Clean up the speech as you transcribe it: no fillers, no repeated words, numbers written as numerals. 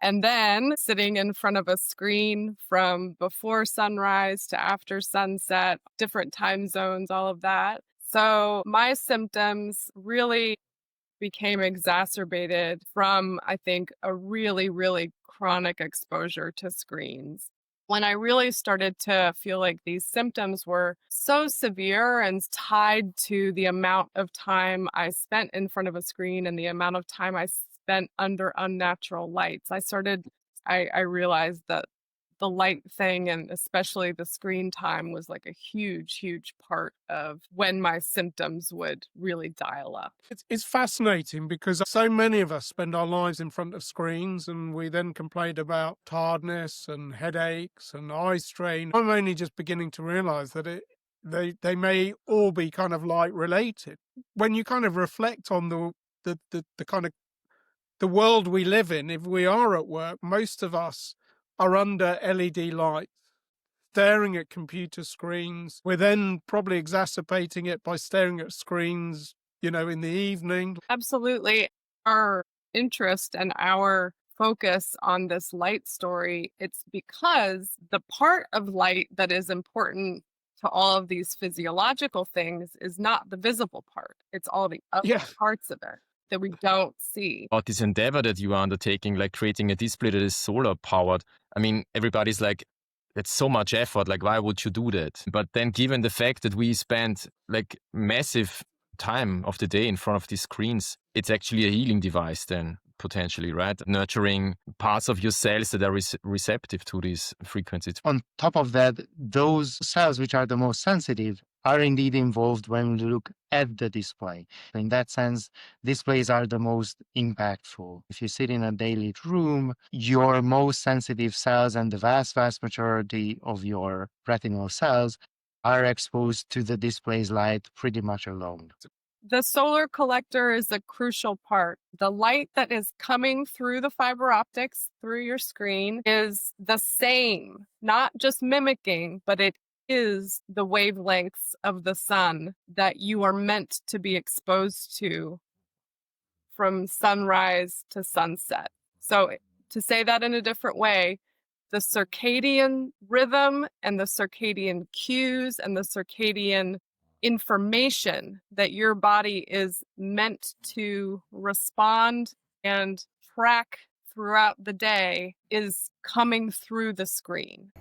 And then sitting in front of a screen from before sunrise to after sunset, different time zones, all of that. So my symptoms really became exacerbated from, I think, a really, really chronic exposure to screens. When I really started to feel like these symptoms were so severe and tied to the amount of time I spent in front of a screen and the amount of time I spent under unnatural lights, I realized that the light thing and especially the screen time was like a huge, huge part of when my symptoms would really dial up. It's fascinating because so many of us spend our lives in front of screens and we then complain about tiredness and headaches and eye strain. I'm only just beginning to realize that they may all be kind of like related. When you kind of reflect on the kind of the world we live in, if we are at work, most of us are under LED lights, staring at computer screens. We're then probably exacerbating it by staring at screens, in the evening. Absolutely. Our interest and our focus on this light story, it's because the part of light that is important to all of these physiological things is not the visible part. It's all the other Yeah. parts of it that we don't see. About this endeavor that you are undertaking, like creating a display that is solar powered. I mean, everybody's like, it's so much effort. Like, why would you do that? But then, given the fact that we spend like massive time of the day in front of these screens, it's actually a healing device, then potentially, right? Nurturing parts of your cells that are receptive to these frequencies. On top of that, those cells which are the most sensitive are indeed involved when we look at the display. In that sense, displays are the most impactful. If you sit in a daylit room, your most sensitive cells and the vast, vast majority of your retinal cells are exposed to the display's light pretty much alone. The solar collector is a crucial part. The light that is coming through the fiber optics through your screen is the same, not just mimicking, but it is the wavelengths of the sun that you are meant to be exposed to from sunrise to sunset. So, to say that in a different way, the circadian rhythm and the circadian cues and the circadian information that your body is meant to respond and track throughout the day is coming through the screen.